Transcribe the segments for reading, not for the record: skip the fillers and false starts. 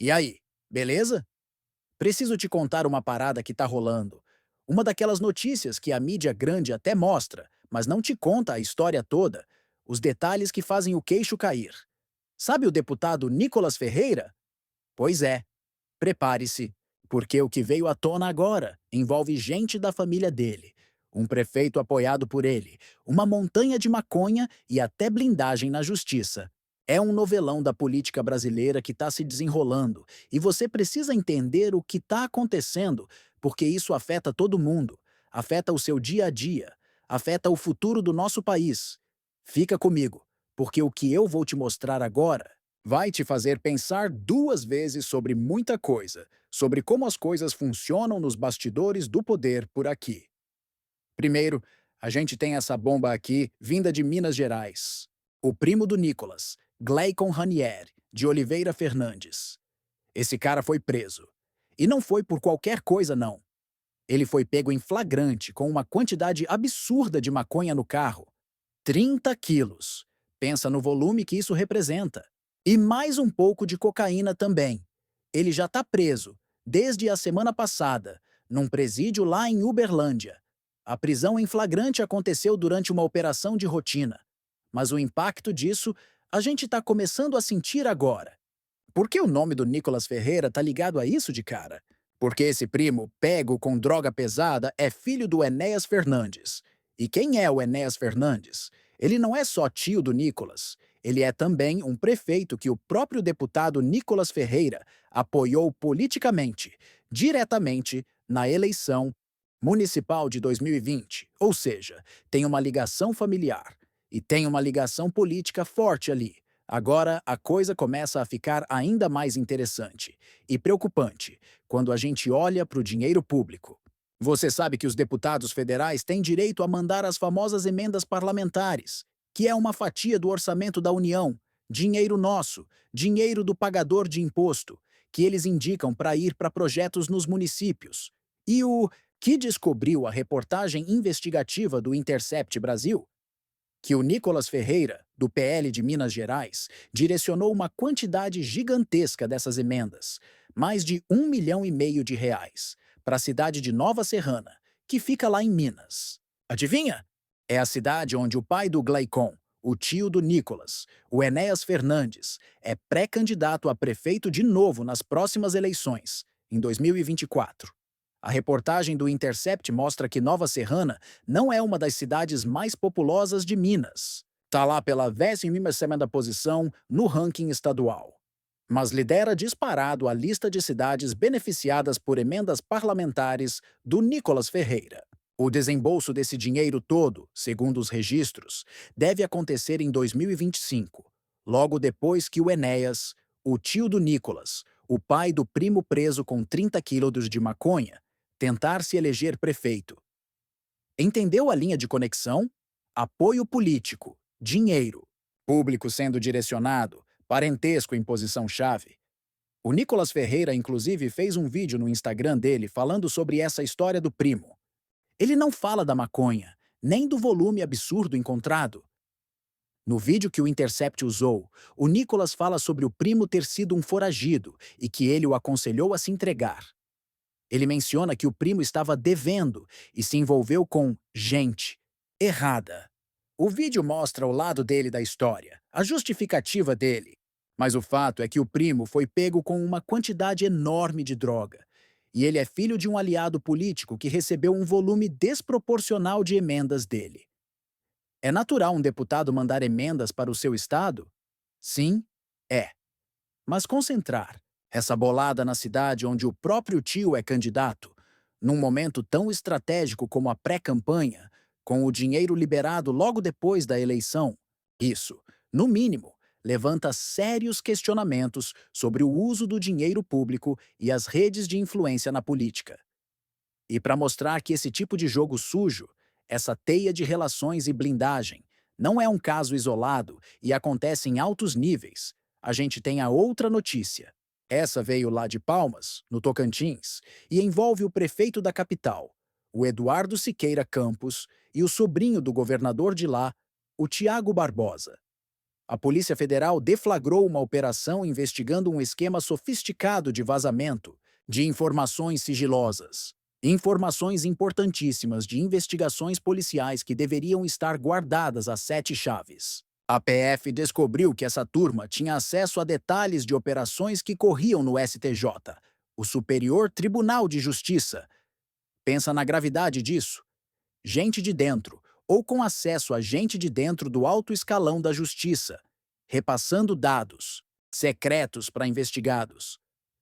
E aí, beleza? Preciso te contar uma parada que tá rolando. Uma daquelas notícias que a mídia grande até mostra, mas não te conta a história toda, os detalhes que fazem o queixo cair. Sabe o deputado Nicolas Ferreira? Pois é, prepare-se, porque o que veio à tona agora envolve gente da família dele, um prefeito apoiado por ele, uma montanha de maconha e até blindagem na justiça. É um novelão da política brasileira que está se desenrolando e você precisa entender o que está acontecendo, porque isso afeta todo mundo, afeta o seu dia a dia, afeta o futuro do nosso país. Fica comigo, porque o que eu vou te mostrar agora vai te fazer pensar duas vezes sobre muita coisa, sobre como as coisas funcionam nos bastidores do poder por aqui. Primeiro, a gente tem essa bomba aqui, vinda de Minas Gerais. O primo do Nicolas, Gleicon Ranier, de Oliveira Fernandes. Esse cara foi preso. E não foi por qualquer coisa, não. Ele foi pego em flagrante com uma quantidade absurda de maconha no carro. 30 quilos. Pensa no volume que isso representa. E mais um pouco de cocaína também. Ele já está preso, desde a semana passada, num presídio lá em Uberlândia. A prisão em flagrante aconteceu durante uma operação de rotina. Mas o impacto disso a gente está começando a sentir agora. Por que o nome do Nicolas Ferreira tá ligado a isso de cara? Porque esse primo, pego com droga pesada, é filho do Enéas Fernandes. E quem é o Enéas Fernandes? Ele não é só tio do Nicolas. Ele é também um prefeito que o próprio deputado Nicolas Ferreira apoiou politicamente, diretamente, na eleição municipal de 2020. Ou seja, tem uma ligação familiar e tem uma ligação política forte ali. Agora, a coisa começa a ficar ainda mais interessante e preocupante quando a gente olha para o dinheiro público. Você sabe que os deputados federais têm direito a mandar as famosas emendas parlamentares, que é uma fatia do orçamento da União, dinheiro nosso, dinheiro do pagador de imposto, que eles indicam para ir para projetos nos municípios. E o que descobriu a reportagem investigativa do Intercept Brasil que o Nicolas Ferreira, do PL de Minas Gerais, direcionou uma quantidade gigantesca dessas emendas, mais de 1,5 milhão de reais, para a cidade de Nova Serrana, que fica lá em Minas. Adivinha? É a cidade onde o pai do Gleicon, o tio do Nicolas, o Enéas Fernandes, é pré-candidato a prefeito de novo nas próximas eleições, em 2024. A reportagem do Intercept mostra que Nova Serrana não é uma das cidades mais populosas de Minas. Está lá pela 12ª posição no ranking estadual. Mas lidera disparado a lista de cidades beneficiadas por emendas parlamentares do Nicolas Ferreira. O desembolso desse dinheiro todo, segundo os registros, deve acontecer em 2025, logo depois que o Enéas, o tio do Nicolas, o pai do primo preso com 30 quilos de maconha, tentar se eleger prefeito. Entendeu a linha de conexão? Apoio político, dinheiro, público sendo direcionado, parentesco em posição-chave. O Nicolas Ferreira, inclusive, fez um vídeo no Instagram dele falando sobre essa história do primo. Ele não fala da maconha, nem do volume absurdo encontrado. No vídeo que o Intercept usou, o Nicolas fala sobre o primo ter sido um foragido e que ele o aconselhou a se entregar. Ele menciona que o primo estava devendo e se envolveu com gente errada. O vídeo mostra o lado dele da história, a justificativa dele. Mas o fato é que o primo foi pego com uma quantidade enorme de droga. E ele é filho de um aliado político que recebeu um volume desproporcional de emendas dele. É natural um deputado mandar emendas para o seu estado? Sim, é. Mas concentrar essa bolada na cidade onde o próprio tio é candidato, num momento tão estratégico como a pré-campanha, com o dinheiro liberado logo depois da eleição, isso, no mínimo, levanta sérios questionamentos sobre o uso do dinheiro público e as redes de influência na política. E para mostrar que esse tipo de jogo sujo, essa teia de relações e blindagem, não é um caso isolado e acontece em altos níveis, a gente tem a outra notícia. Essa veio lá de Palmas, no Tocantins, e envolve o prefeito da capital, o Eduardo Siqueira Campos, e o sobrinho do governador de lá, o Tiago Barbosa. A Polícia Federal deflagrou uma operação investigando um esquema sofisticado de vazamento de informações sigilosas. Informações importantíssimas de investigações policiais que deveriam estar guardadas a sete chaves. A PF descobriu que essa turma tinha acesso a detalhes de operações que corriam no STJ, o Superior Tribunal de Justiça. Pensa na gravidade disso. Gente de dentro, ou com acesso a gente de dentro do alto escalão da justiça, repassando dados secretos para investigados.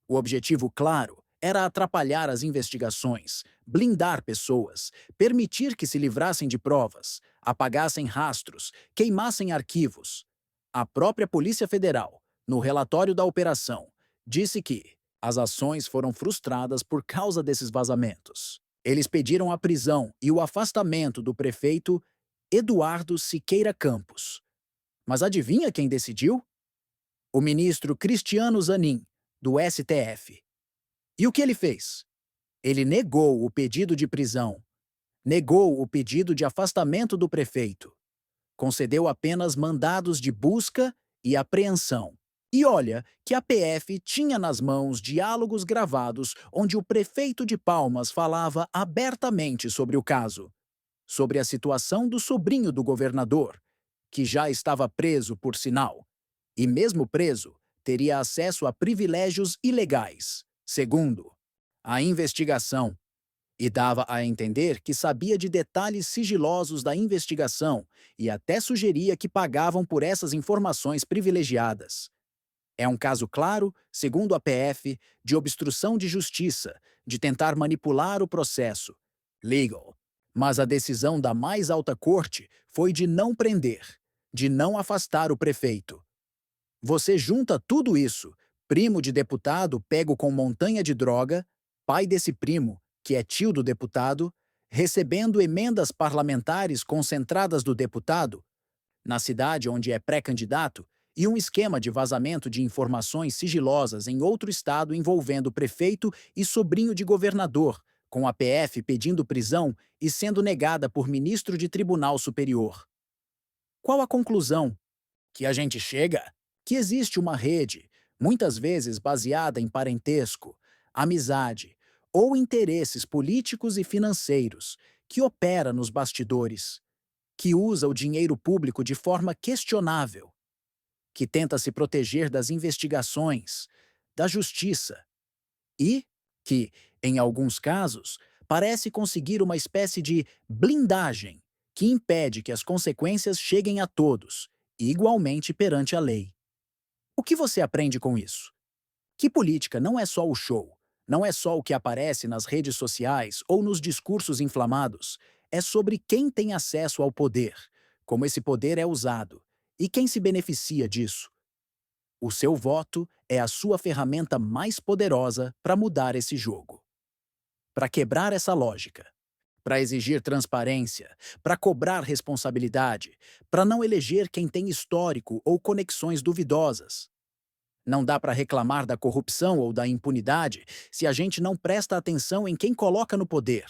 O objetivo, claro, era atrapalhar as investigações, blindar pessoas, permitir que se livrassem de provas, apagassem rastros, queimassem arquivos. A própria Polícia Federal, no relatório da operação, disse que as ações foram frustradas por causa desses vazamentos. Eles pediram a prisão e o afastamento do prefeito Eduardo Siqueira Campos. Mas adivinha quem decidiu? O ministro Cristiano Zanin, do STF. E o que ele fez? Ele negou o pedido de prisão, negou o pedido de afastamento do prefeito, concedeu apenas mandados de busca e apreensão. E olha que a PF tinha nas mãos diálogos gravados onde o prefeito de Palmas falava abertamente sobre o caso, sobre a situação do sobrinho do governador, que já estava preso por sinal, e mesmo preso, teria acesso a privilégios ilegais, segundo a investigação, e dava a entender que sabia de detalhes sigilosos da investigação e até sugeria que pagavam por essas informações privilegiadas. É um caso claro, segundo a PF, de obstrução de justiça, de tentar manipular o processo. Legal. Mas a decisão da mais alta corte foi de não prender, de não afastar o prefeito. Você junta tudo isso, primo de deputado pego com montanha de droga, pai desse primo, que é tio do deputado, recebendo emendas parlamentares concentradas do deputado, na cidade onde é pré-candidato, e um esquema de vazamento de informações sigilosas em outro estado envolvendo prefeito e sobrinho de governador, com a PF pedindo prisão e sendo negada por ministro de Tribunal Superior. Qual a conclusão? Que a gente chega? Que existe uma rede, muitas vezes baseada em parentesco, amizade ou interesses políticos e financeiros, que opera nos bastidores, que usa o dinheiro público de forma questionável, que tenta se proteger das investigações, da justiça e que, em alguns casos, parece conseguir uma espécie de blindagem que impede que as consequências cheguem a todos, igualmente perante a lei. O que você aprende com isso? Que política não é só o show, não é só o que aparece nas redes sociais ou nos discursos inflamados, é sobre quem tem acesso ao poder, como esse poder é usado e quem se beneficia disso. O seu voto é a sua ferramenta mais poderosa para mudar esse jogo, para quebrar essa lógica, para exigir transparência, para cobrar responsabilidade, para não eleger quem tem histórico ou conexões duvidosas. Não dá para reclamar da corrupção ou da impunidade se a gente não presta atenção em quem coloca no poder.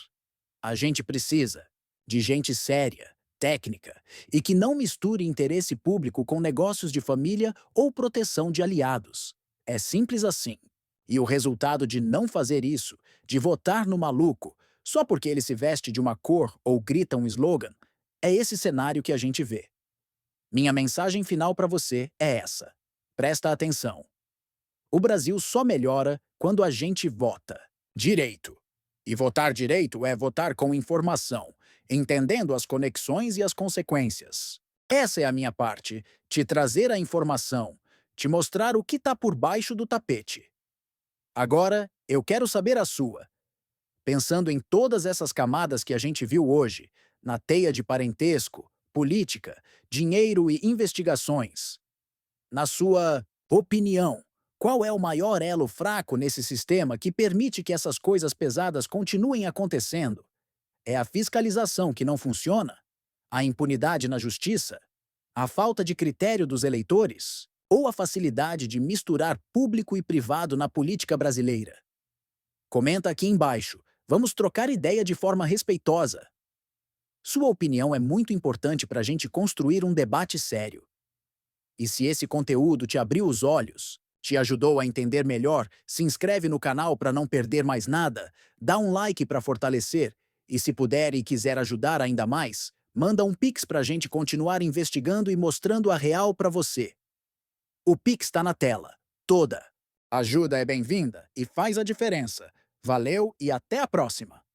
A gente precisa de gente séria, técnica e que não misture interesse público com negócios de família ou proteção de aliados. É simples assim. E o resultado de não fazer isso, de votar no maluco, só porque ele se veste de uma cor ou grita um slogan, é esse cenário que a gente vê. Minha mensagem final para você é essa. Presta atenção. O Brasil só melhora quando a gente vota direito. E votar direito é votar com informação, entendendo as conexões e as consequências. Essa é a minha parte, te trazer a informação, te mostrar o que está por baixo do tapete. Agora, eu quero saber a sua. Pensando em todas essas camadas que a gente viu hoje, na teia de parentesco, política, dinheiro e investigações, na sua opinião, qual é o maior elo fraco nesse sistema que permite que essas coisas pesadas continuem acontecendo? É a fiscalização que não funciona? A impunidade na justiça? A falta de critério dos eleitores? Ou a facilidade de misturar público e privado na política brasileira? Comenta aqui embaixo. Vamos trocar ideia de forma respeitosa. Sua opinião é muito importante para a gente construir um debate sério. E se esse conteúdo te abriu os olhos, te ajudou a entender melhor, se inscreve no canal para não perder mais nada, dá um like para fortalecer e se puder e quiser ajudar ainda mais, manda um Pix para a gente continuar investigando e mostrando a real para você. O Pix está na tela, toda. Ajuda é bem-vinda e faz a diferença. Valeu e até a próxima!